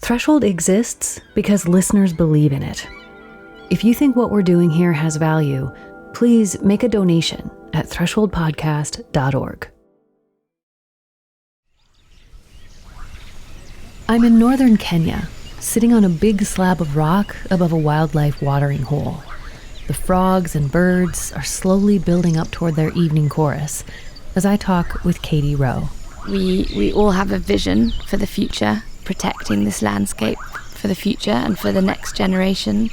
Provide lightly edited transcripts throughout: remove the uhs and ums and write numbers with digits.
Threshold exists because listeners believe in it. If you think what we're doing here has value, please make a donation at thresholdpodcast.org. I'm in northern Kenya, sitting on a big slab of rock above a wildlife watering hole. The frogs and birds are slowly building up toward their evening chorus as I talk with Katie Rowe. We all have a vision for the future, protecting this landscape for the future and for the next generation.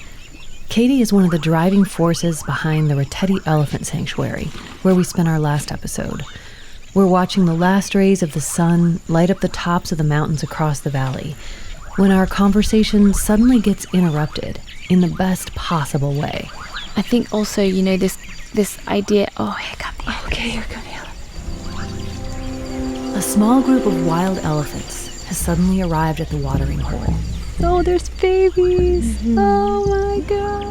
Katie is one of the driving forces behind the Reteti Elephant Sanctuary, where we spent our last episode. We're watching the last rays of the sun light up the tops of the mountains across the valley, when our conversation suddenly gets interrupted in the best possible way. I think also, this idea... Oh, here come the elephants. Okay, here come the elephants. A small group of wild elephants has suddenly arrived at the watering hole. Oh, there's babies. Oh my gosh.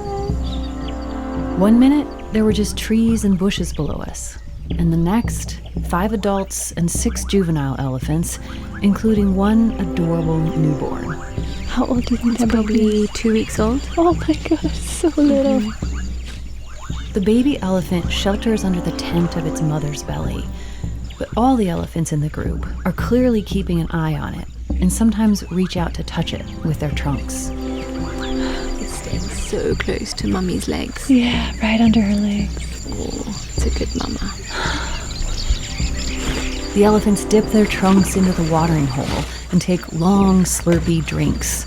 1 minute, there were just trees and bushes below us. And the next, 5 adults and 6 juvenile elephants, including one adorable newborn. How old do you think they're? Probably 2 weeks old. Oh my gosh, so little. The baby elephant shelters under the tent of its mother's belly. But all the elephants in the group are clearly keeping an eye on it and sometimes reach out to touch it with their trunks. It's staying so close to Mummy's legs. Yeah, right under her legs. Oh, it's a good mama. The elephants dip their trunks into the watering hole and take long, slurpy drinks.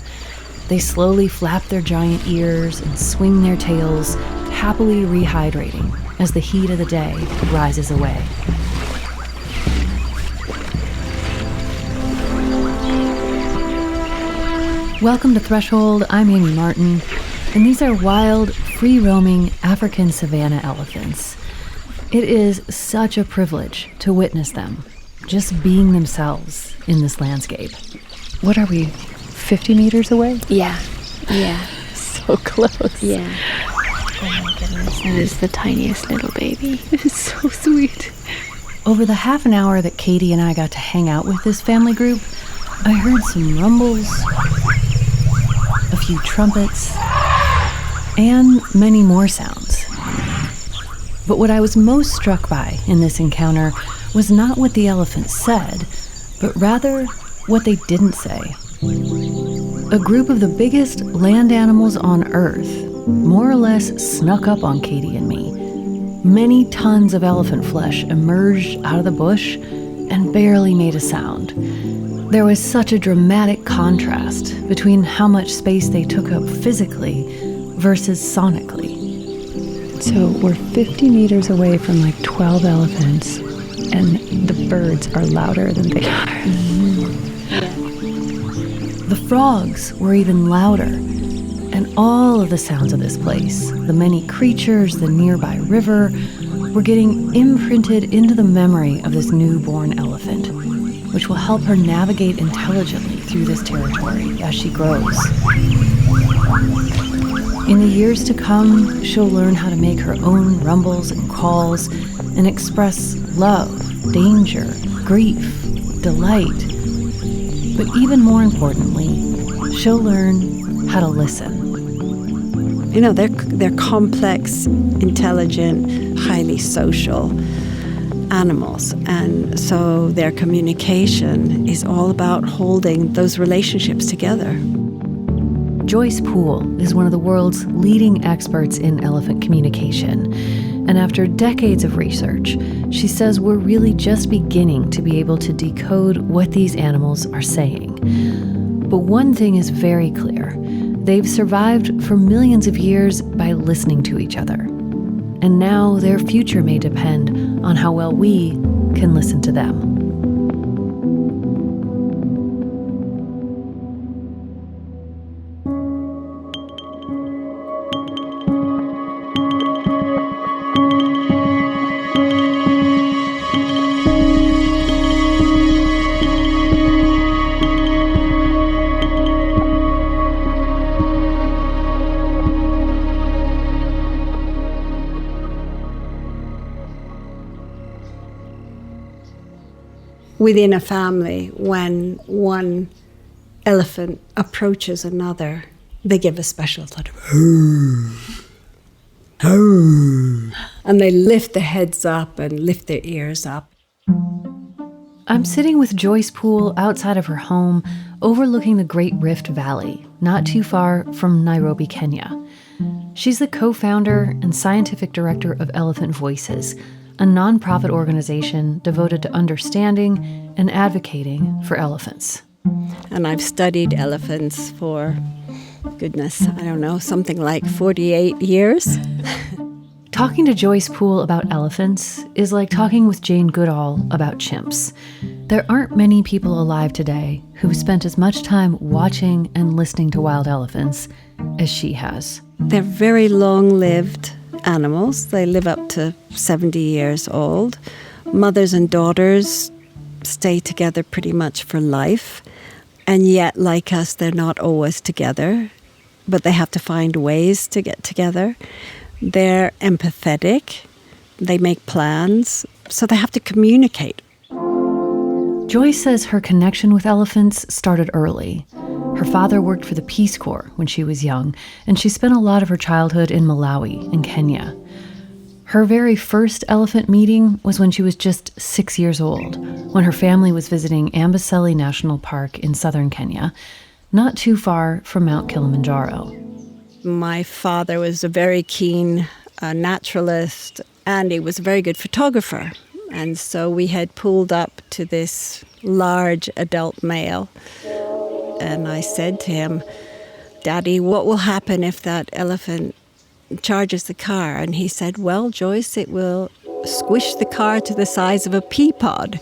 They slowly flap their giant ears and swing their tails, happily rehydrating as the heat of the day rises away. Welcome to Threshold. I'm Amy Martin, and these are wild, free-roaming African savanna elephants. It is such a privilege to witness them, just being themselves in this landscape. What are we, 50 meters away? Yeah. So close. Yeah. Oh my goodness, that is the tiniest little baby. It is so sweet. Over the half an hour that Katie and I got to hang out with this family group, I heard some rumbles, a few trumpets, and many more sounds. But what I was most struck by in this encounter was not what the elephants said, but rather what they didn't say. A group of the biggest land animals on Earth more or less snuck up on Katie and me. Many tons of elephant flesh emerged out of the bush and barely made a sound. There was such a dramatic contrast between how much space they took up physically versus sonically. So we're 50 meters away from like 12 elephants, and the birds are louder than they are. The frogs were even louder, and all of the sounds of this place, the many creatures, the nearby river, were getting imprinted into the memory of this newborn elephant, which will help her navigate intelligently through this territory as she grows. In the years to come, she'll learn how to make her own rumbles and calls and express love, danger, grief, delight. But even more importantly, she'll learn how to listen. You know, they're complex, intelligent, highly social animals, and so their communication is all about holding those relationships together. Joyce Poole is one of the world's leading experts in elephant communication, and after decades of research, she says we're really just beginning to be able to decode what these animals are saying. But one thing is very clear: they've survived for millions of years by listening to each other. And now their future may depend on how well we can listen to them. Within a family, when one elephant approaches another, they give a special sort of and they lift their heads up and lift their ears up. I'm sitting with Joyce Poole outside of her home, overlooking the Great Rift Valley, not too far from Nairobi, Kenya. She's the co-founder and scientific director of Elephant Voices, a nonprofit organization devoted to understanding and advocating for elephants. And I've studied elephants for, goodness, I don't know, something like 48 years. Talking to Joyce Poole about elephants is like talking with Jane Goodall about chimps. There aren't many people alive today who've spent as much time watching and listening to wild elephants as she has. They're very long-lived animals. They live up to 70 years old. Mothers and daughters stay together pretty much for life. And yet, like us, they're not always together, but they have to find ways to get together. They're empathetic. They make plans. So they have to communicate. Joyce says her connection with elephants started early. Her father worked for the Peace Corps when she was young, and she spent a lot of her childhood in Malawi, in Kenya. Her very first elephant meeting was when she was just 6 years old, when her family was visiting Amboseli National Park in southern Kenya, not too far from Mount Kilimanjaro. My father was a very keen naturalist, and he was a very good photographer. And so we had pulled up to this large adult male. And I said to him, "Daddy, what will happen if that elephant charges the car?" And he said, "Well, Joyce, it will squish the car to the size of a pea pod."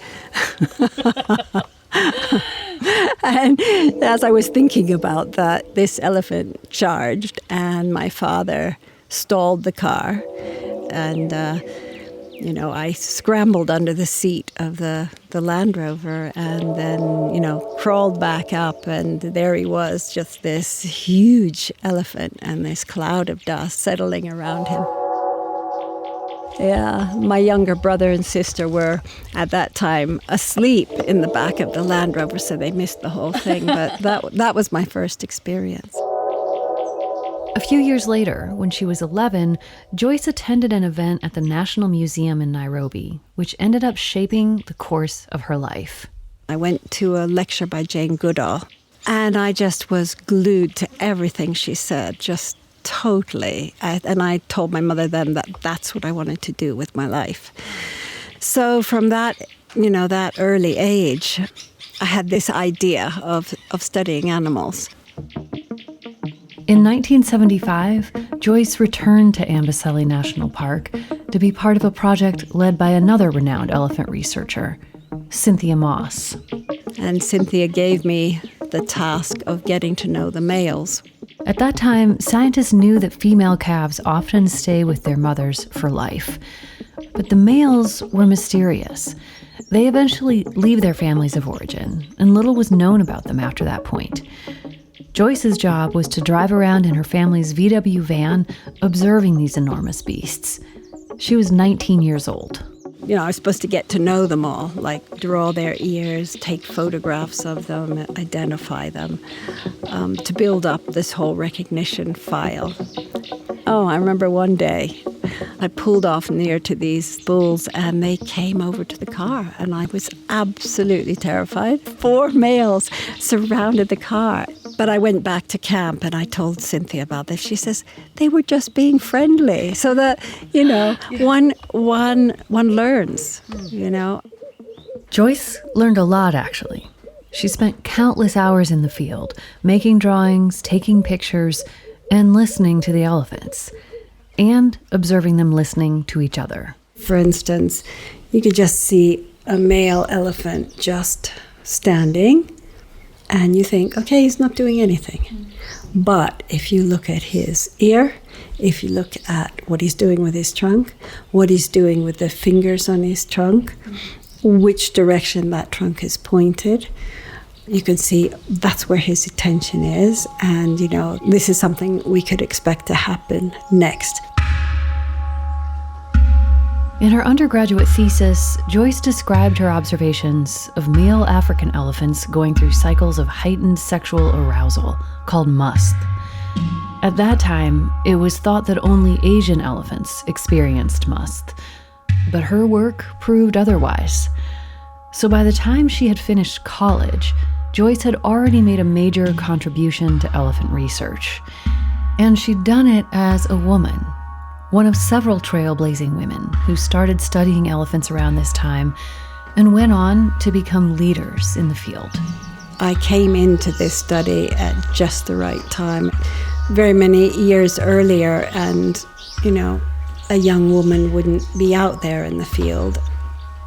And as I was thinking about that, this elephant charged, and my father stalled the car. And, I scrambled under the seat of the Land Rover and then, crawled back up. And there he was, just this huge elephant and this cloud of dust settling around him. Yeah, my younger brother and sister were, at that time, asleep in the back of the Land Rover, so they missed the whole thing. But that was my first experience. A few years later, when she was 11, Joyce attended an event at the National Museum in Nairobi, which ended up shaping the course of her life. I went to a lecture by Jane Goodall, and I just was glued to everything she said, just totally. And I told my mother then that that's what I wanted to do with my life. So from that, that early age, I had this idea of studying animals. In 1975, Joyce returned to Amboseli National Park to be part of a project led by another renowned elephant researcher, Cynthia Moss. And Cynthia gave me the task of getting to know the males. At that time, scientists knew that female calves often stay with their mothers for life. But the males were mysterious. They eventually leave their families of origin, and little was known about them after that point. Joyce's job was to drive around in her family's VW van, observing these enormous beasts. She was 19 years old. I was supposed to get to know them all, like draw their ears, take photographs of them, identify them, to build up this whole recognition file. Oh, I remember one day I pulled off near to these bulls and they came over to the car and I was absolutely terrified. 4 males surrounded the car. But I went back to camp and I told Cynthia about this. She says, they were just being friendly. So that, one learns, Joyce learned a lot, actually. She spent countless hours in the field, making drawings, taking pictures, and listening to the elephants, and observing them listening to each other. For instance, you could just see a male elephant just standing, and you think, okay, he's not doing anything. But if you look at his ear, if you look at what he's doing with his trunk, what he's doing with the fingers on his trunk, which direction that trunk is pointed, you can see that's where his attention is. And, this is something we could expect to happen next. In her undergraduate thesis, Joyce described her observations of male African elephants going through cycles of heightened sexual arousal called must. At that time, it was thought that only Asian elephants experienced must, but her work proved otherwise. So by the time she had finished college, Joyce had already made a major contribution to elephant research. And she'd done it as a woman, one of several trailblazing women who started studying elephants around this time and went on to become leaders in the field. I came into this study at just the right time, very many years earlier, and, a young woman wouldn't be out there in the field.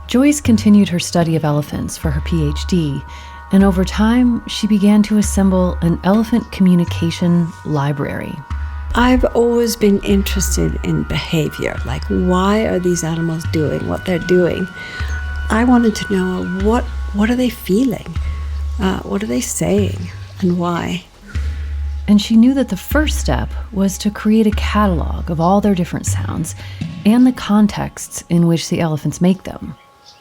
Joyce continued her study of elephants for her PhD, and over time, she began to assemble an elephant communication library. I've always been interested in behavior, like why are these animals doing what they're doing? I wanted to know what are they feeling, what are they saying, and why. And she knew that the first step was to create a catalog of all their different sounds and the contexts in which the elephants make them.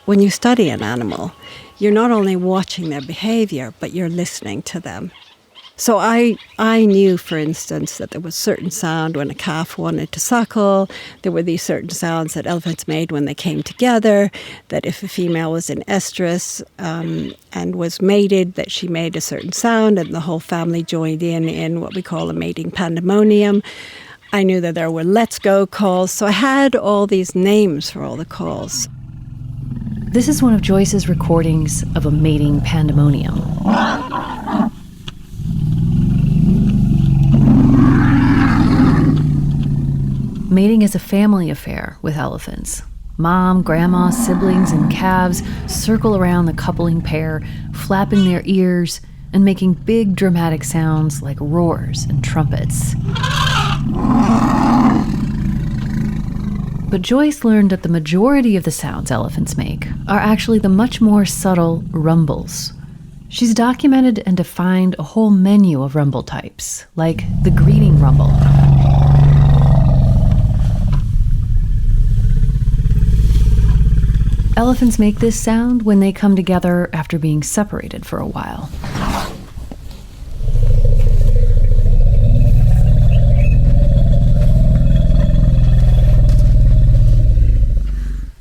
When you study an animal, you're not only watching their behavior, but you're listening to them. So I knew, for instance, that there was certain sound when a calf wanted to suckle. There were these certain sounds that elephants made when they came together, that if a female was in estrus and was mated, that she made a certain sound and the whole family joined in what we call a mating pandemonium. I knew that there were let's go calls, so I had all these names for all the calls. This is one of Joyce's recordings of a mating pandemonium. Mating is a family affair with elephants. Mom, grandma, siblings, and calves circle around the coupling pair, flapping their ears and making big dramatic sounds like roars and trumpets. But Joyce learned that the majority of the sounds elephants make are actually the much more subtle rumbles. She's documented and defined a whole menu of rumble types, like the greeting rumble. Elephants make this sound when they come together after being separated for a while.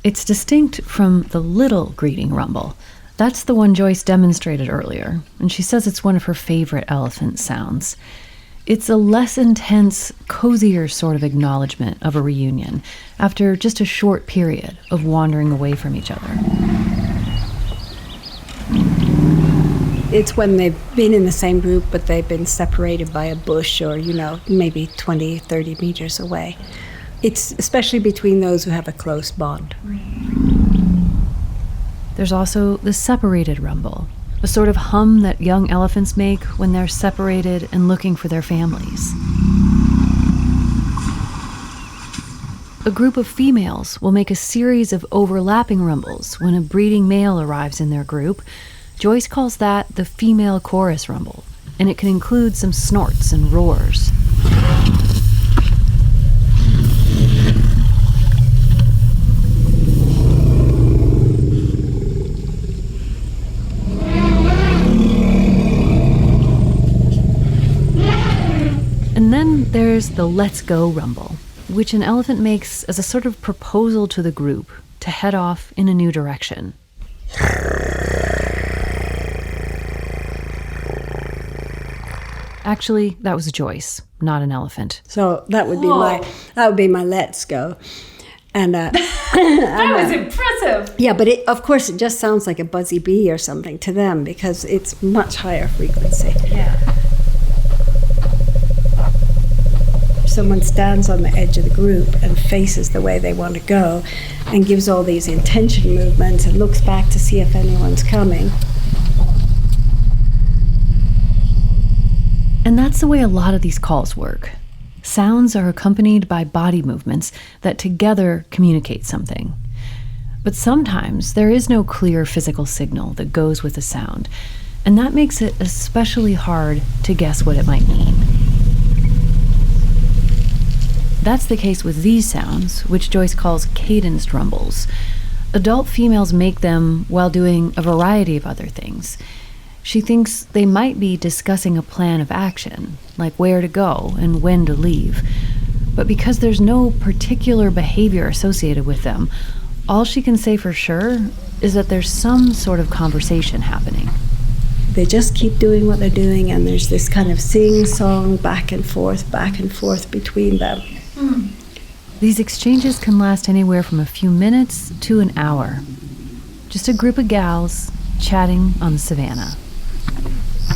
It's distinct from the little greeting rumble. That's the one Joyce demonstrated earlier, and she says it's one of her favorite elephant sounds. It's a less intense, cozier sort of acknowledgement of a reunion after just a short period of wandering away from each other. It's when they've been in the same group, but they've been separated by a bush or, maybe 20, 30 meters away. It's especially between those who have a close bond. There's also the separated rumble, a sort of hum that young elephants make when they're separated and looking for their families. A group of females will make a series of overlapping rumbles when a breeding male arrives in their group. Joyce calls that the female chorus rumble, and it can include some snorts and roars. And then there's the let's go rumble, which an elephant makes as a sort of proposal to the group to head off in a new direction. Actually, that was Joyce, not an elephant. So that would be my let's go. And that was impressive. Yeah, but of course it just sounds like a buzzy bee or something to them because it's much higher frequency. Yeah. Someone stands on the edge of the group and faces the way they want to go and gives all these intention movements and looks back to see if anyone's coming. And that's the way a lot of these calls work. Sounds are accompanied by body movements that together communicate something. But sometimes there is no clear physical signal that goes with the sound, and that makes it especially hard to guess what it might mean. That's the case with these sounds, which Joyce calls cadenced rumbles. Adult females make them while doing a variety of other things. She thinks they might be discussing a plan of action, like where to go and when to leave. But because there's no particular behavior associated with them, all she can say for sure is that there's some sort of conversation happening. They just keep doing what they're doing, and there's this kind of sing-song back and forth between them. These exchanges can last anywhere from a few minutes to an hour. Just a group of gals chatting on the savannah.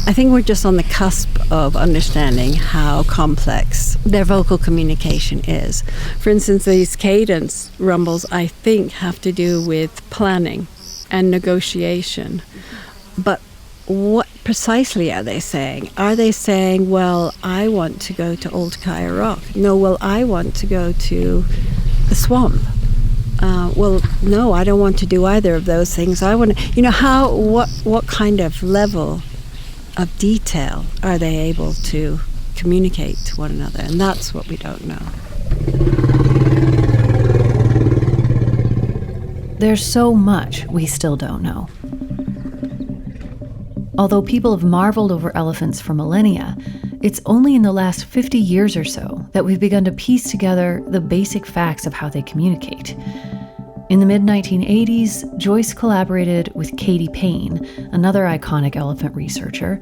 I think we're just on the cusp of understanding how complex their vocal communication is. For instance, these cadence rumbles, I think, have to do with planning and negotiation. But what precisely are they saying? Are they saying, well, I want to go to Old Kaya Rock? No, well, I want to go to the swamp. Well, no, I don't want to do either of those things. I want to, what kind of level of detail are they able to communicate to one another? And that's what we don't know. There's so much we still don't know. Although people have marveled over elephants for millennia, it's only in the last 50 years or so that we've begun to piece together the basic facts of how they communicate. In the mid-1980s, Joyce collaborated with Katie Payne, another iconic elephant researcher,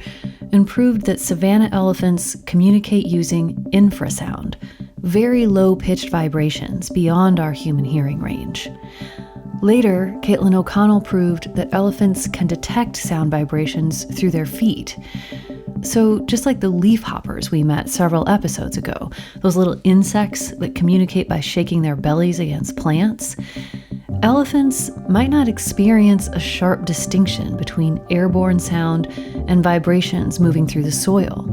and proved that savanna elephants communicate using infrasound, very low-pitched vibrations beyond our human hearing range. Later, Caitlin O'Connell proved that elephants can detect sound vibrations through their feet. So just like the leafhoppers we met several episodes ago, those little insects that communicate by shaking their bellies against plants, elephants might not experience a sharp distinction between airborne sound and vibrations moving through the soil.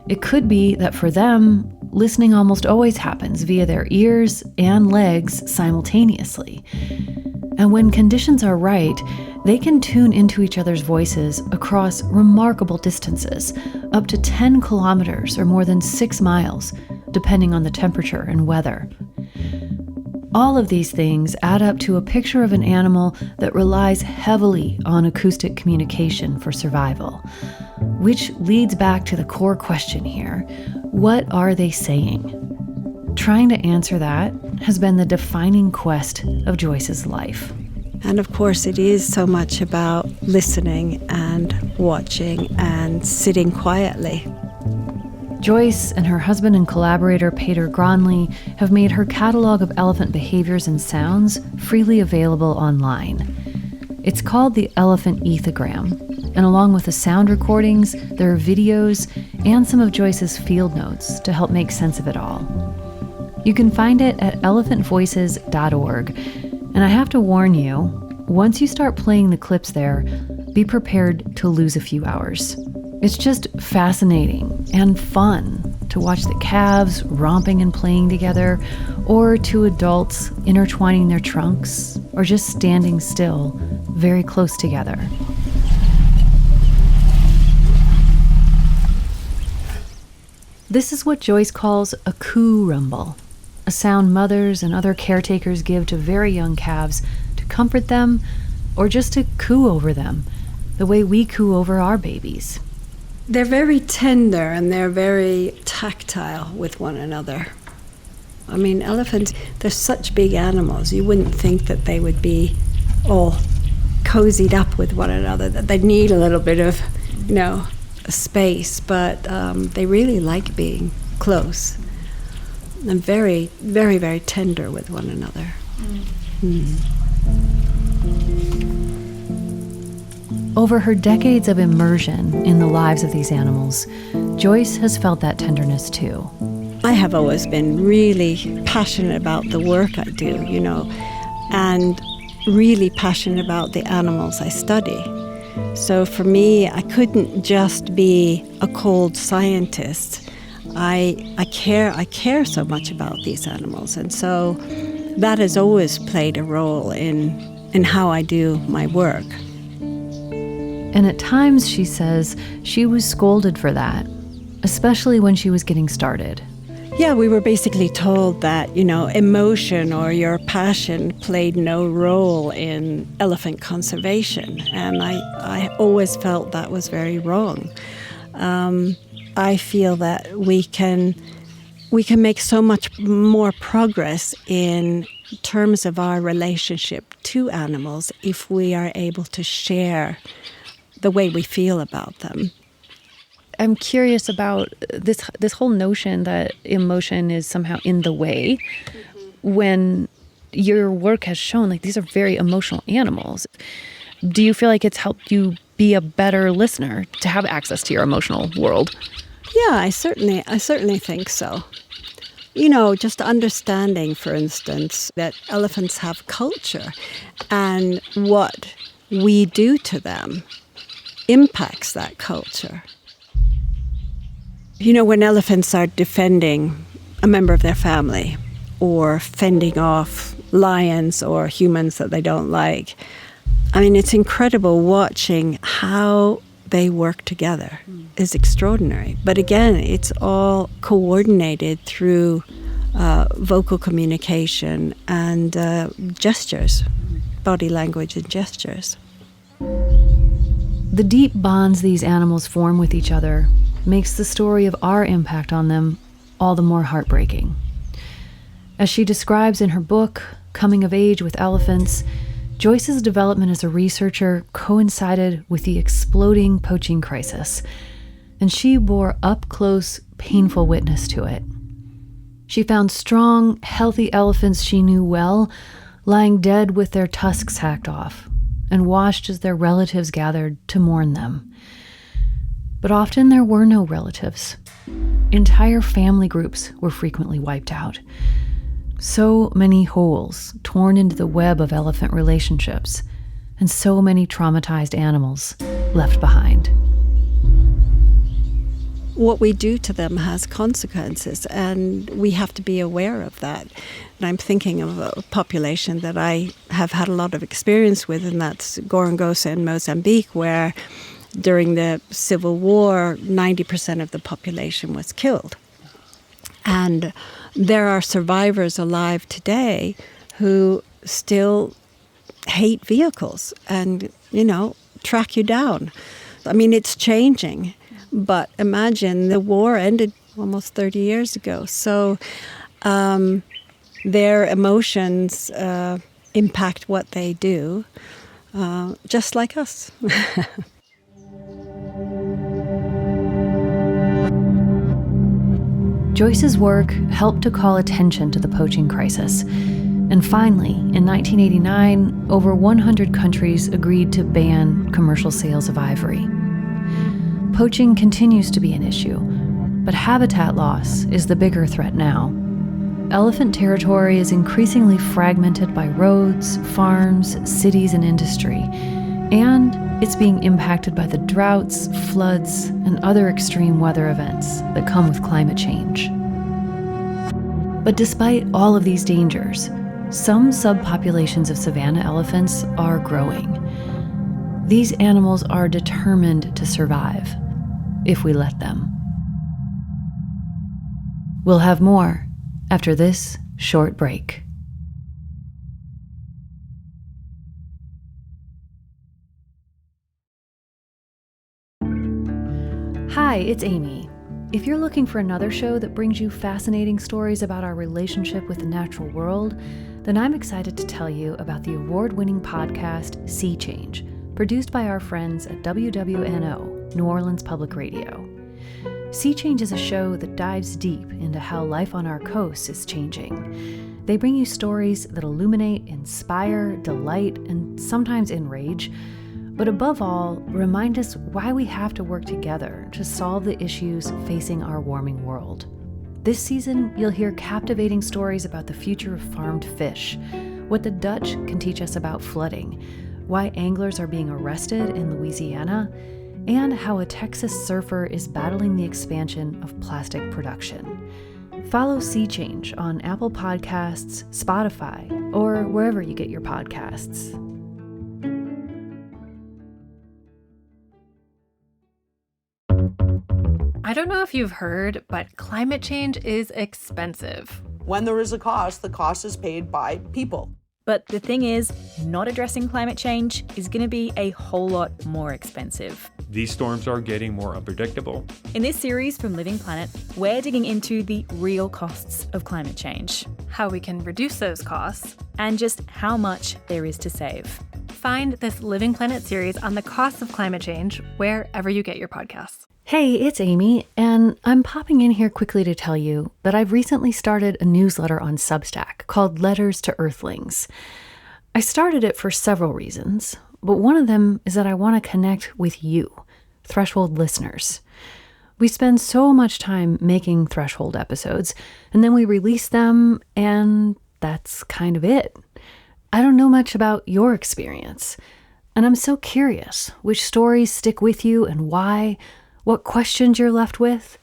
It could be that for them, listening almost always happens via their ears and legs simultaneously. And when conditions are right, they can tune into each other's voices across remarkable distances, up to 10 kilometers or more than 6 miles, depending on the temperature and weather. All of these things add up to a picture of an animal that relies heavily on acoustic communication for survival, which leads back to the core question here: what are they saying? Trying to answer that has been the defining quest of Joyce's life. And of course, it is so much about listening and watching and sitting quietly. Joyce and her husband and collaborator Peter Gronley have made her catalog of elephant behaviors and sounds freely available online. It's called the Elephant Ethogram, and along with the sound recordings, there are videos and some of Joyce's field notes to help make sense of it all. You can find it at elephantvoices.org, and I have to warn you, once you start playing the clips there, be prepared to lose a few hours. It's just fascinating and fun to watch the calves romping and playing together, or two adults intertwining their trunks, or just standing still, very close together. This is what Joyce calls a coo rumble, a sound mothers and other caretakers give to very young calves to comfort them or just to coo over them, the way we coo over our babies. They're very tender and they're very tactile with one another. I mean, elephants, they're such big animals. You wouldn't think that they would be all cozied up with one another, that they'd need a little bit of, space, but they really like being close and very, very, very tender with one another. Over her decades of immersion in the lives of these animals, Joyce has felt that tenderness too. I have always been really passionate about the work I do, and really passionate about the animals I study. So for me, I couldn't just be a cold scientist. I care so much about these animals, and so that has always played a role in how I do my work. And at times, she says, she was scolded for that, especially when she was getting started. Yeah, we were basically told that, emotion or your passion played no role in elephant conservation. And I always felt that was very wrong. I feel that we can make so much more progress in terms of our relationship to animals if we are able to share the way we feel about them. I'm curious about this whole notion that emotion is somehow in the way, when your work has shown like these are very emotional animals. Do you feel like it's helped you be a better listener to have access to your emotional world? Yeah, I certainly think so. Just understanding, for instance, that elephants have culture and what we do to them impacts that culture. When elephants are defending a member of their family or fending off lions or humans that they don't like, it's incredible watching how they work together. Is extraordinary. But again, it's all coordinated through vocal communication and gestures, body language and gestures. The deep bonds these animals form with each other makes the story of our impact on them all the more heartbreaking. As she describes in her book, Coming of Age with Elephants, Joyce's development as a researcher coincided with the exploding poaching crisis, and she bore up-close, painful witness to it. She found strong, healthy elephants she knew well lying dead with their tusks hacked off, and watched as their relatives gathered to mourn them. But often there were no relatives. Entire family groups were frequently wiped out. So many holes torn into the web of elephant relationships, and so many traumatized animals left behind. What we do to them has consequences, and we have to be aware of that. And I'm thinking of a population that I have had a lot of experience with, and that's Gorongosa in Mozambique, where during the Civil War, 90% of the population was killed. And there are survivors alive today who still hate vehicles and, track you down. It's changing. But imagine the war ended almost 30 years ago. So their emotions impact what they do, just like us. Joyce's work helped to call attention to the poaching crisis. And finally, in 1989, over 100 countries agreed to ban commercial sales of ivory. Poaching continues to be an issue, but habitat loss is the bigger threat now. Elephant territory is increasingly fragmented by roads, farms, cities, and industry, and it's being impacted by the droughts, floods, and other extreme weather events that come with climate change. But despite all of these dangers, some subpopulations of savanna elephants are growing. These animals are determined to survive, if we let them. We'll have more after this short break. Hi, it's Amy. If you're looking for another show that brings you fascinating stories about our relationship with the natural world, then I'm excited to tell you about the award-winning podcast Sea Change, produced by our friends at WWNO, New Orleans Public Radio. Sea Change is a show that dives deep into how life on our coasts is changing. They bring you stories that illuminate, inspire, delight, and sometimes enrage, but above all, remind us why we have to work together to solve the issues facing our warming world. This season, you'll hear captivating stories about the future of farmed fish, what the Dutch can teach us about flooding, why anglers are being arrested in Louisiana, and how a Texas surfer is battling the expansion of plastic production. Follow Sea Change on Apple Podcasts, Spotify, or wherever you get your podcasts. I I don't know if you've heard, but climate change is expensive. When there is a cost, the cost is paid by people. But the thing is, not addressing climate change is going to be a whole lot more expensive. These storms are getting more unpredictable. In this series from Living Planet, we're digging into the real costs of climate change. How we can reduce those costs. And just how much there is to save. Find this Living Planet series on the costs of climate change wherever you get your podcasts. Hey, it's Amy, and I'm popping in here quickly to tell you that I've recently started a newsletter on Substack called Letters to Earthlings. I started it for several reasons, but one of them is that I want to connect with you, Threshold listeners. We spend so much time making Threshold episodes, and then we release them, and that's kind of it. I don't know much about your experience, and I'm so curious which stories stick with you and why. What questions you're left with?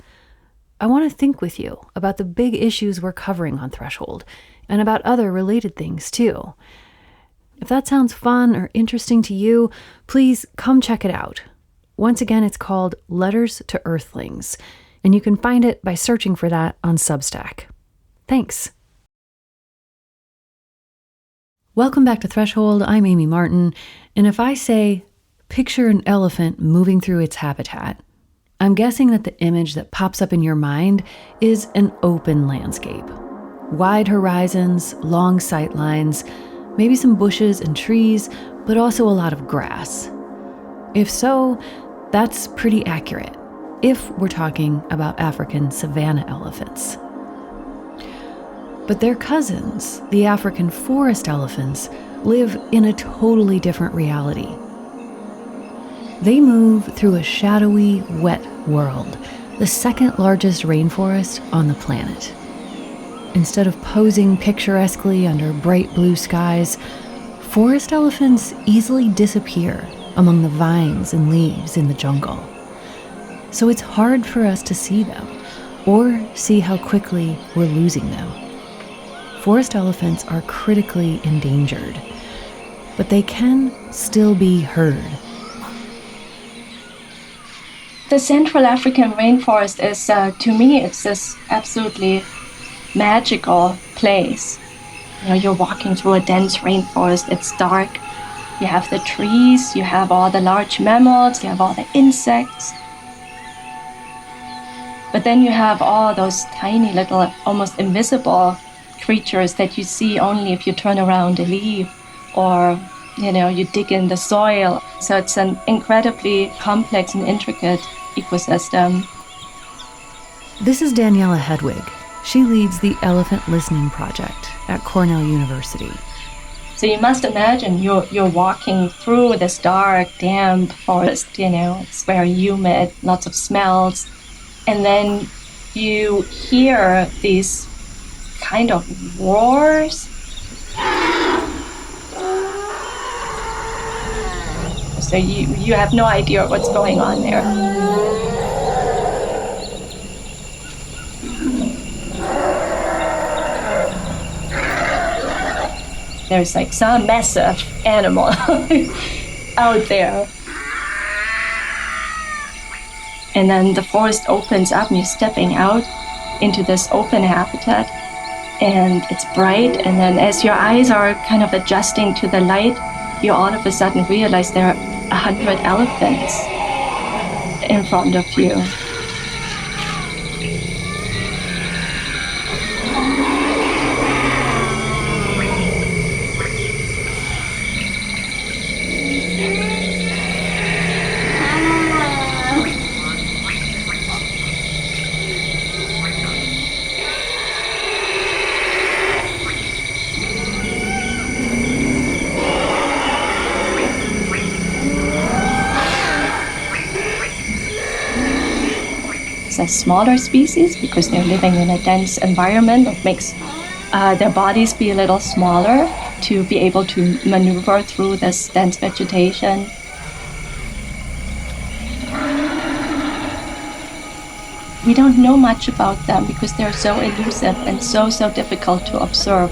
I want to think with you about the big issues we're covering on Threshold and about other related things too. If that sounds fun or interesting to you, please come check it out. Once again, it's called Letters to Earthlings, and you can find it by searching for that on Substack. Thanks. Welcome back to Threshold. I'm Amy Martin, and if I say, picture an elephant moving through its habitat, I'm guessing that the image that pops up in your mind is an open landscape. Wide horizons, long sight lines, maybe some bushes and trees, but also a lot of grass. If so, that's pretty accurate, if we're talking about African savanna elephants. But their cousins, the African forest elephants, live in a totally different reality. They move through a shadowy, wet world, the second largest rainforest on the planet. Instead of posing picturesquely under bright blue skies, forest elephants easily disappear among the vines and leaves in the jungle. So it's hard for us to see them, or see how quickly we're losing them. Forest elephants are critically endangered, but they can still be heard. The Central African rainforest is, to me, it's this absolutely magical place. You know, you're walking through a dense rainforest, it's dark, you have the trees, you have all the large mammals, you have all the insects. But then you have all those tiny little, almost invisible creatures that you see only if you turn around a leaf or, you dig in the soil. So it's an incredibly complex and intricate ecosystem. This is Daniela Hedwig. She leads the Elephant Listening Project at Cornell University. So you must imagine you're walking through this dark, damp forest, it's very humid, lots of smells. And then you hear these kind of roars. So you have no idea what's going on there. There's like some massive animal out there. And then the forest opens up and you're stepping out into this open habitat and it's bright. And then as your eyes are kind of adjusting to the light, you all of a sudden realize there are 100 elephants in front of you. A smaller species because they're living in a dense environment that makes their bodies be a little smaller to be able to maneuver through this dense vegetation. We don't know much about them because they're so elusive and so difficult to observe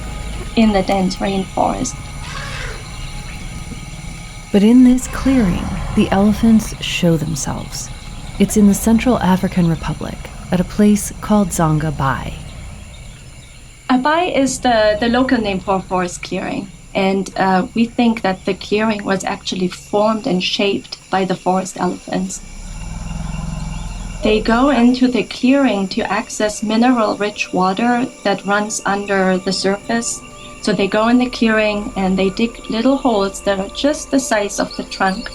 in the dense rainforest. But in this clearing, the elephants show themselves. It's in the Central African Republic, at a place called Zanga Bai. Abai is the local name for a forest clearing. And we think that the clearing was actually formed and shaped by the forest elephants. They go into the clearing to access mineral-rich water that runs under the surface. So they go in the clearing and they dig little holes that are just the size of the trunk.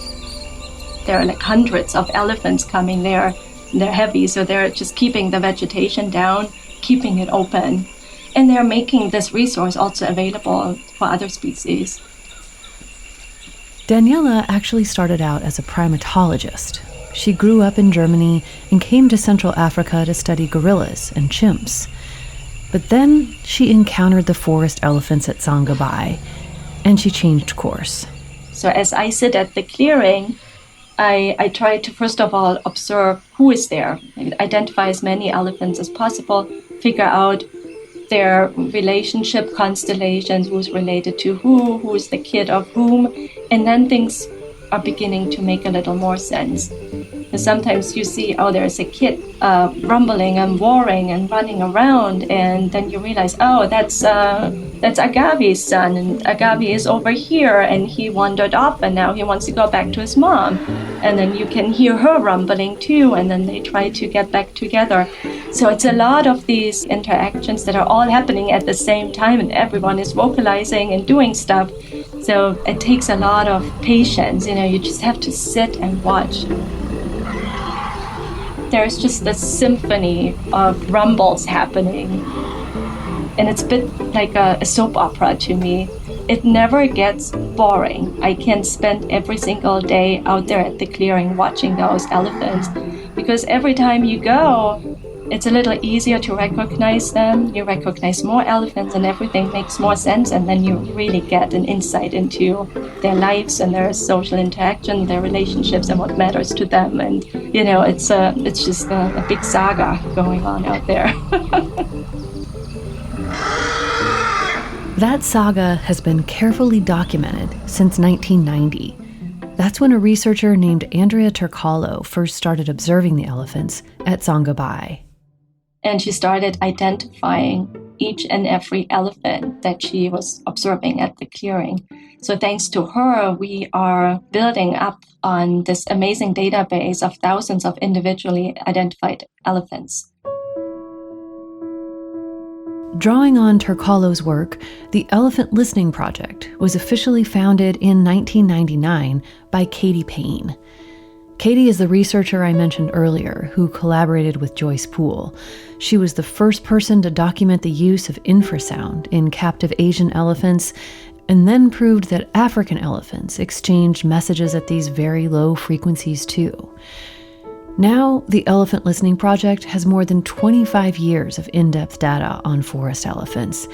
There are like hundreds of elephants coming there. They're heavy, so they're just keeping the vegetation down, keeping it open. And they're making this resource also available for other species. Daniela actually started out as a primatologist. She grew up in Germany and came to Central Africa to study gorillas and chimps. But then she encountered the forest elephants at Zanga Bai, and she changed course. So as I sit at the clearing, I try to first of all observe who is there, identify as many elephants as possible, figure out their relationship constellations, who's related to who's the kid of whom, and then things are beginning to make a little more sense. And sometimes you see, there's a kid rumbling and warring and running around, and then you realize, that's Agave's son, and Agave is over here, and he wandered off, and now he wants to go back to his mom. And then you can hear her rumbling too, and then they try to get back together. So it's a lot of these interactions that are all happening at the same time, and everyone is vocalizing and doing stuff. So it takes a lot of patience, you just have to sit and watch. There's just this symphony of rumbles happening. And it's a bit like a soap opera to me. It never gets boring. I can spend every single day out there at the clearing watching those elephants, because every time you go, it's a little easier to recognize them. You recognize more elephants and everything makes more sense, and then you really get an insight into their lives and their social interaction, their relationships, and what matters to them. And it's just a big saga going on out there. That saga has been carefully documented since 1990. That's when a researcher named Andrea Turcalo first started observing the elephants at Zanga Bai. And she started identifying each and every elephant that she was observing at the clearing. So thanks to her, we are building up on this amazing database of thousands of individually identified elephants. Drawing on Turcalo's work, the Elephant Listening Project was officially founded in 1999 by Katie Payne. Katie is the researcher I mentioned earlier who collaborated with Joyce Poole. She was the first person to document the use of infrasound in captive Asian elephants, and then proved that African elephants exchanged messages at these very low frequencies too. Now, the Elephant Listening Project has more than 25 years of in-depth data on forest elephants.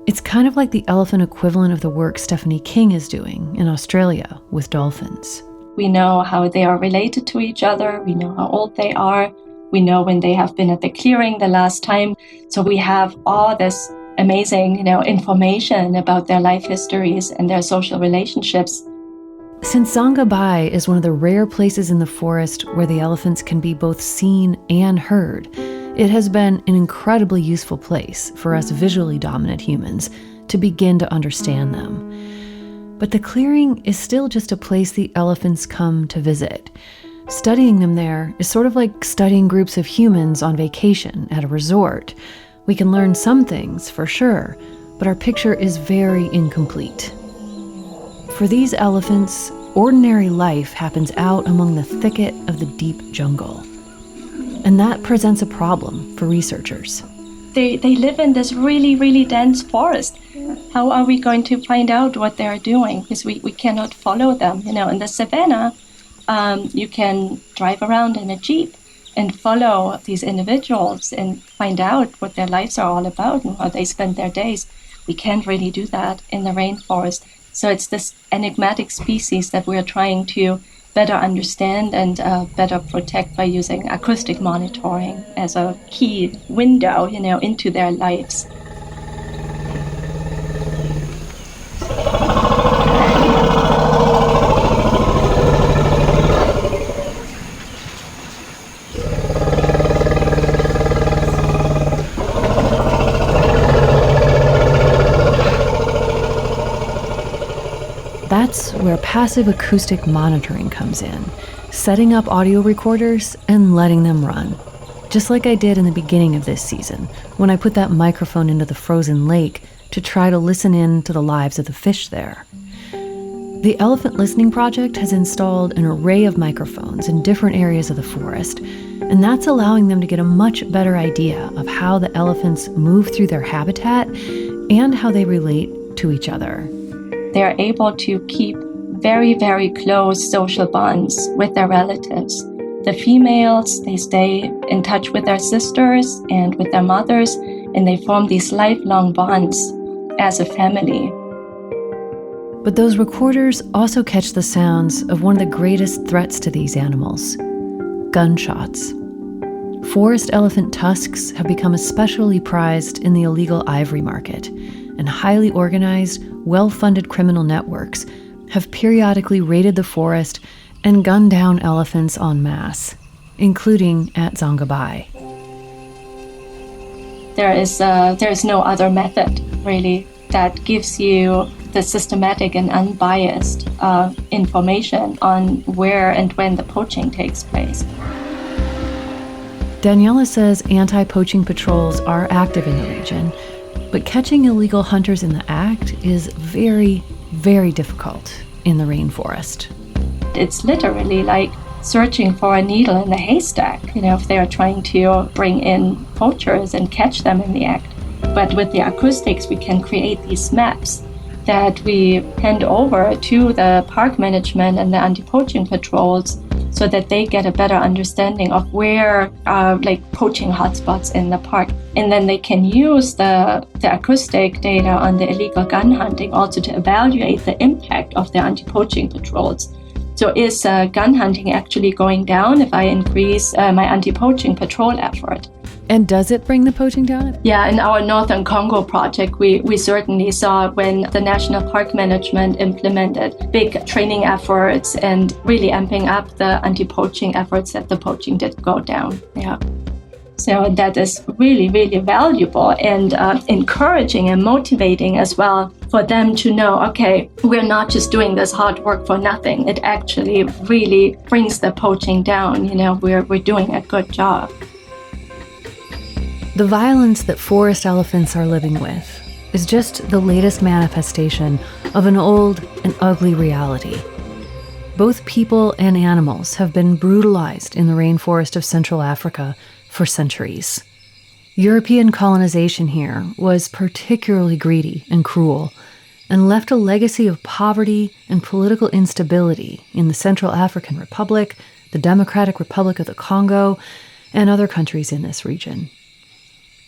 It's kind of like the elephant equivalent of the work Stephanie King is doing in Australia with dolphins. We know how they are related to each other. We know how old they are. We know when they have been at the clearing the last time. So we have all this amazing, information about their life histories and their social relationships. Since Zanga Bai is one of the rare places in the forest where the elephants can be both seen and heard, it has been an incredibly useful place for us visually dominant humans to begin to understand them. But the clearing is still just a place the elephants come to visit. Studying them there is sort of like studying groups of humans on vacation at a resort. We can learn some things, for sure, but our picture is very incomplete. For these elephants, ordinary life happens out among the thicket of the deep jungle. And that presents a problem for researchers. They live in this really, really dense forest. How are we going to find out what they're doing? Because we cannot follow them. In the savannah, you can drive around in a jeep and follow these individuals and find out what their lives are all about and how they spend their days. We can't really do that in the rainforest. So it's this enigmatic species that we're trying to better understand and better protect by using acoustic monitoring as a key window, into their lives. That's where passive acoustic monitoring comes in, setting up audio recorders and letting them run. Just like I did in the beginning of this season, when I put that microphone into the frozen lake to try to listen in to the lives of the fish there. The Elephant Listening Project has installed an array of microphones in different areas of the forest, and that's allowing them to get a much better idea of how the elephants move through their habitat and how they relate to each other. They're able to keep very, very close social bonds with their relatives. The females, they stay in touch with their sisters and with their mothers, and they form these lifelong bonds as a family. But those recorders also catch the sounds of one of the greatest threats to these animals: gunshots. Forest elephant tusks have become especially prized in the illegal ivory market, and highly organized, well-funded criminal networks have periodically raided the forest and gunned down elephants en masse, including at Zongabai. There is no other method, really, that gives you the systematic and unbiased information on where and when the poaching takes place. Daniela says anti-poaching patrols are active in the region, but catching illegal hunters in the act is very, very difficult in the rainforest. It's literally like searching for a needle in the haystack, if they are trying to bring in poachers and catch them in the act. But with the acoustics, we can create these maps that we hand over to the park management and the anti-poaching patrols so that they get a better understanding of where are poaching hotspots in the park. And then they can use the acoustic data on the illegal gun hunting also to evaluate the impact of the anti-poaching patrols. So is gun hunting actually going down if I increase my anti-poaching patrol effort? And does it bring the poaching down? Yeah, in our Northern Congo project, we certainly saw when the National Park Management implemented big training efforts and really amping up the anti-poaching efforts that the poaching did go down. Yeah. So that is really, really valuable and encouraging and motivating as well for them to know, okay, we're not just doing this hard work for nothing. It actually really brings the poaching down. We're doing a good job. The violence that forest elephants are living with is just the latest manifestation of an old and ugly reality. Both people and animals have been brutalized in the rainforest of Central Africa for centuries. European colonization here was particularly greedy and cruel, and left a legacy of poverty and political instability in the Central African Republic, the Democratic Republic of the Congo, and other countries in this region.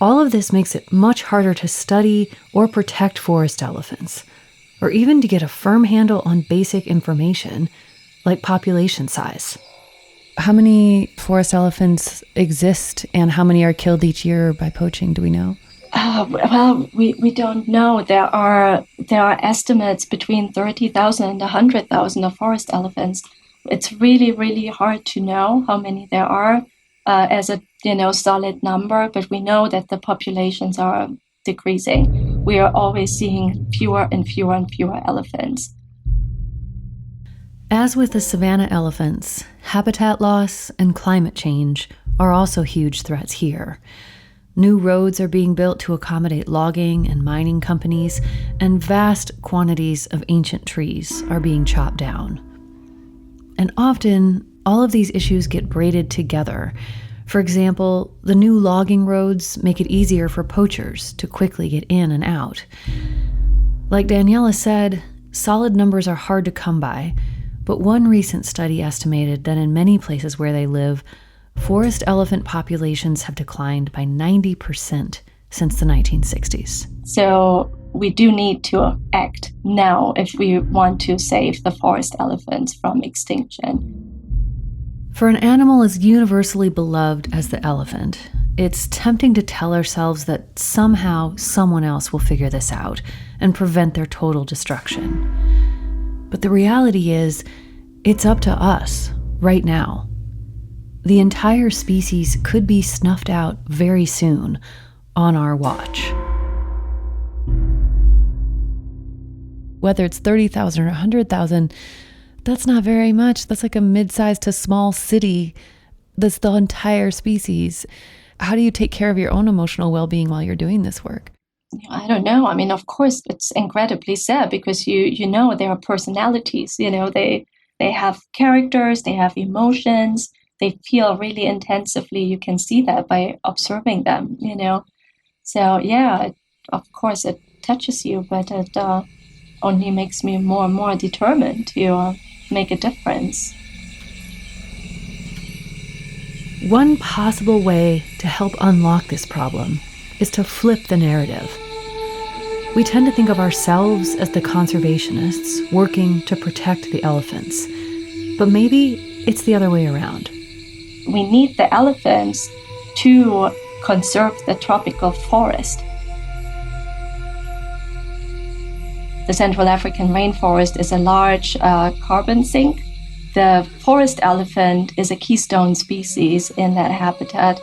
All of this makes it much harder to study or protect forest elephants, or even to get a firm handle on basic information like population size. How many forest elephants exist and how many are killed each year by poaching? Do we know? Well, we don't know. There are estimates between 30,000 and 100,000 of forest elephants. It's really, really hard to know how many there are as a solid number, but we know that the populations are decreasing. We are always seeing fewer and fewer and fewer elephants. As with the savanna elephants, habitat loss and climate change are also huge threats here. New roads are being built to accommodate logging and mining companies, and vast quantities of ancient trees are being chopped down. And often, all of these issues get braided together. For example, the new logging roads make it easier for poachers to quickly get in and out. Like Daniela said, solid numbers are hard to come by, but one recent study estimated that in many places where they live, forest elephant populations have declined by 90% since the 1960s. So we do need to act now if we want to save the forest elephants from extinction. For an animal as universally beloved as the elephant, it's tempting to tell ourselves that somehow someone else will figure this out and prevent their total destruction. But the reality is, it's up to us right now. The entire species could be snuffed out very soon on our watch. Whether it's 30,000 or 100,000, that's not very much. That's like a mid-sized to small city. That's the entire species. How do you take care of your own emotional well-being while you're doing this work? I don't know. I mean, of course, it's incredibly sad because you know there are personalities. They have characters, they have emotions, they feel really intensively. You can see that by observing them. So yeah, of course it touches you, but it only makes me more and more determined to make a difference. One possible way to help unlock this problem is to flip the narrative. We tend to think of ourselves as the conservationists working to protect the elephants, but maybe it's the other way around. We need the elephants to conserve the tropical forest. The Central African rainforest is a large carbon sink. The forest elephant is a keystone species in that habitat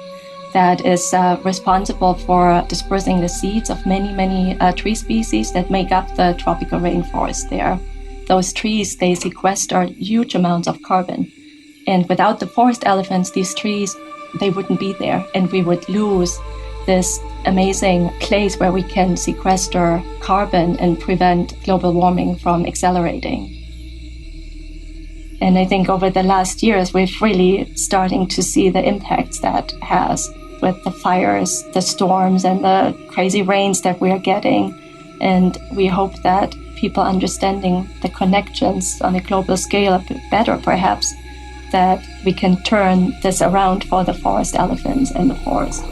that is responsible for dispersing the seeds of many tree species that make up the tropical rainforest there. Those trees, they sequester huge amounts of carbon. And without the forest elephants, these trees, they wouldn't be there. And we would lose this amazing place where we can sequester carbon and prevent global warming from accelerating. And I think over the last years, we've really starting to see the impacts that has with the fires, the storms, and the crazy rains that we are getting. And we hope that people understanding the connections on a global scale a bit better, perhaps, that we can turn this around for the forest elephants and the forest.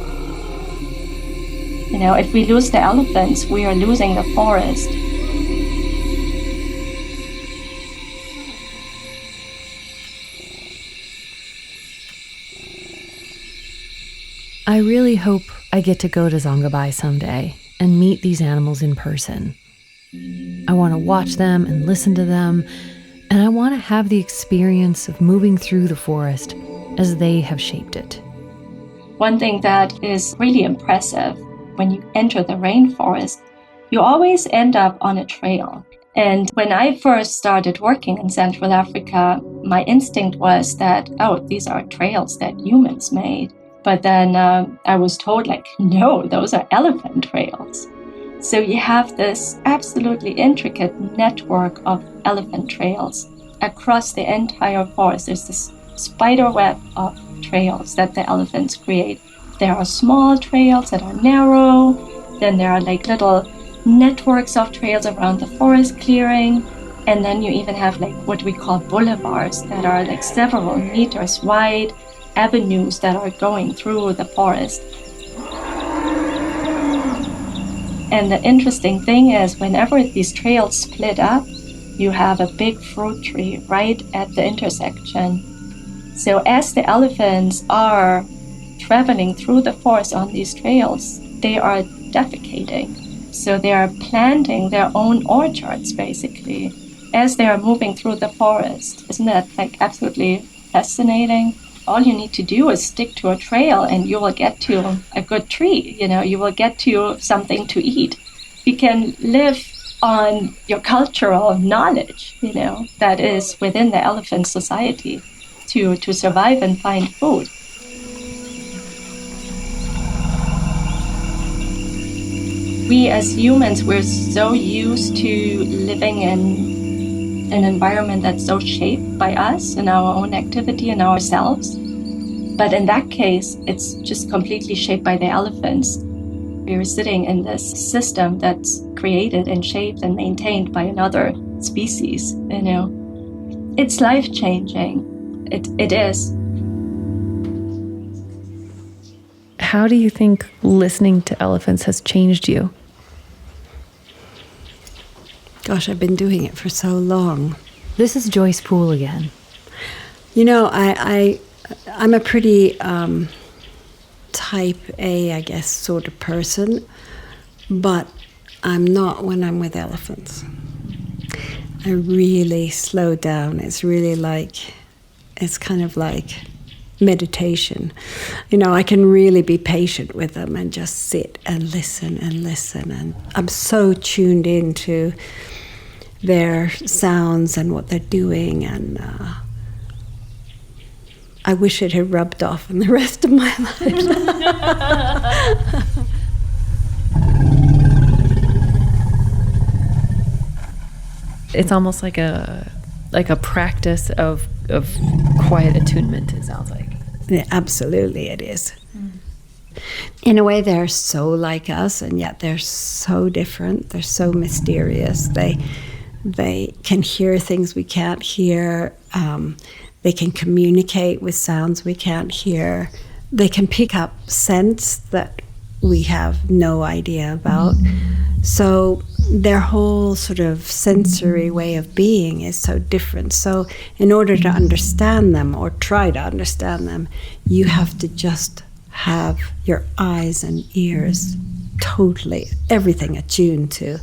If we lose the elephants, we are losing the forest. I really hope I get to go to Zongabai someday and meet these animals in person. I want to watch them and listen to them, and I want to have the experience of moving through the forest as they have shaped it. One thing that is really impressive when you enter the rainforest, you always end up on a trail. And when I first started working in Central Africa, my instinct was that, these are trails that humans made. But then I was told, no, those are elephant trails. So you have this absolutely intricate network of elephant trails across the entire forest. There's this spider web of trails that the elephants create. There are small trails that are narrow. Then there are little networks of trails around the forest clearing. And then you even have what we call boulevards that are several meters wide, avenues that are going through the forest. And the interesting thing is, whenever these trails split up, you have a big fruit tree right at the intersection. So as the elephants are traveling through the forest on these trails, they are defecating. So they are planting their own orchards, basically, as they are moving through the forest. Isn't that absolutely fascinating? All you need to do is stick to a trail and you will get to a good tree. You will get to something to eat. You can live on your cultural knowledge, that is within the elephant society to survive and find food. We as humans, we're so used to living in an environment that's so shaped by us and our own activity and ourselves. But in that case, it's just completely shaped by the elephants. We're sitting in this system that's created and shaped and maintained by another species, It's life-changing. It is. How do you think listening to elephants has changed you? Gosh, I've been doing it for so long. This is Joyce Poole again. I'm a pretty type A, I guess, sort of person, but I'm not when I'm with elephants. I really slow down. It's really it's kind of like meditation. I can really be patient with them and just sit and listen. And I'm so tuned into their sounds and what they're doing, and I wish it had rubbed off in the rest of my life. It's almost like a practice of quiet attunement, it sounds like. Yeah, absolutely it is. In a way, they're so like us, and yet they're so different. They're so mysterious. They can hear things we can't hear. They can communicate with sounds we can't hear. They can pick up scents that we have no idea about. So their whole sort of sensory way of being is so different. So in order to understand them, or try to understand them, you have to just have your eyes and ears totally, everything attuned to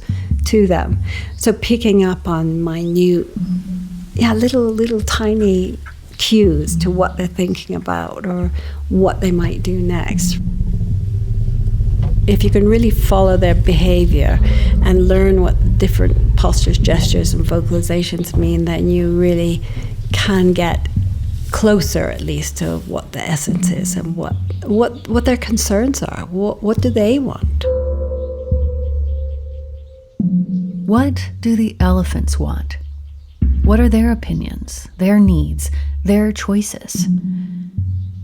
them. So picking up on minute, little tiny cues to what they're thinking about or what they might do next. If you can really follow their behavior and learn what different postures, gestures, and vocalizations mean, then you really can get closer, at least, to what the essence is and what their concerns are. What do they want? What do the elephants want? What are their opinions, their needs, their choices?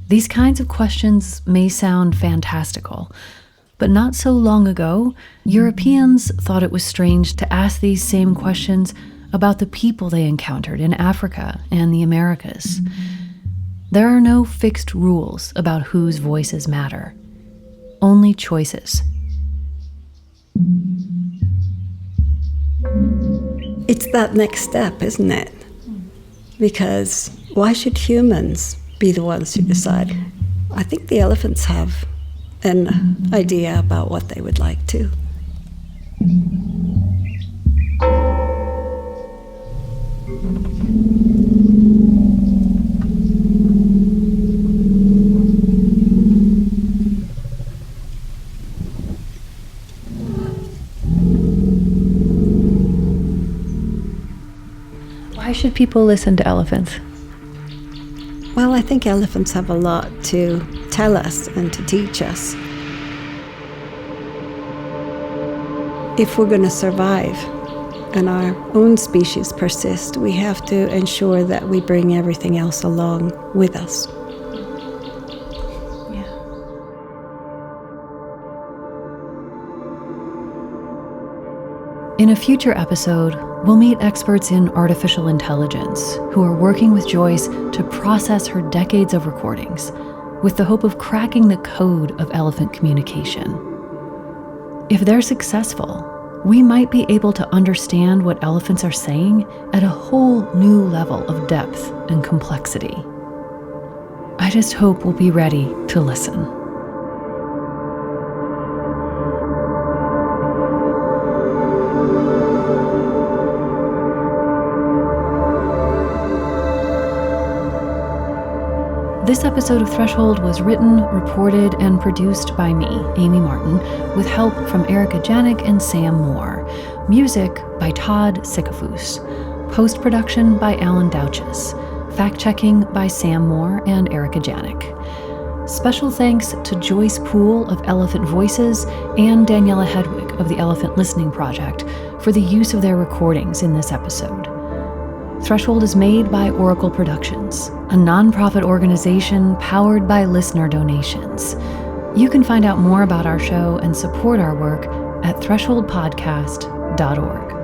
These kinds of questions may sound fantastical, but not so long ago, Europeans thought it was strange to ask these same questions about the people they encountered in Africa and the Americas. There are no fixed rules about whose voices matter, only choices. It's that next step, isn't it? Because why should humans be the ones who decide? I think the elephants have an idea about what they would like to. Why should people listen to elephants? Well, I think elephants have a lot to tell us and to teach us. If we're going to survive and our own species persist, we have to ensure that we bring everything else along with us. In a future episode, we'll meet experts in artificial intelligence who are working with Joyce to process her decades of recordings with the hope of cracking the code of elephant communication. If they're successful, we might be able to understand what elephants are saying at a whole new level of depth and complexity. I just hope we'll be ready to listen. This episode of Threshold was written, reported, and produced by me, Amy Martin, with help from Erica Janik and Sam Moore. Music by Todd Sikafus. Post-production by Alan Douches. Fact-checking by Sam Moore and Erica Janik. Special thanks to Joyce Poole of Elephant Voices and Daniela Hedwig of the Elephant Listening Project for the use of their recordings in this episode. Threshold is made by Oracle Productions, a nonprofit organization powered by listener donations. You can find out more about our show and support our work at thresholdpodcast.org.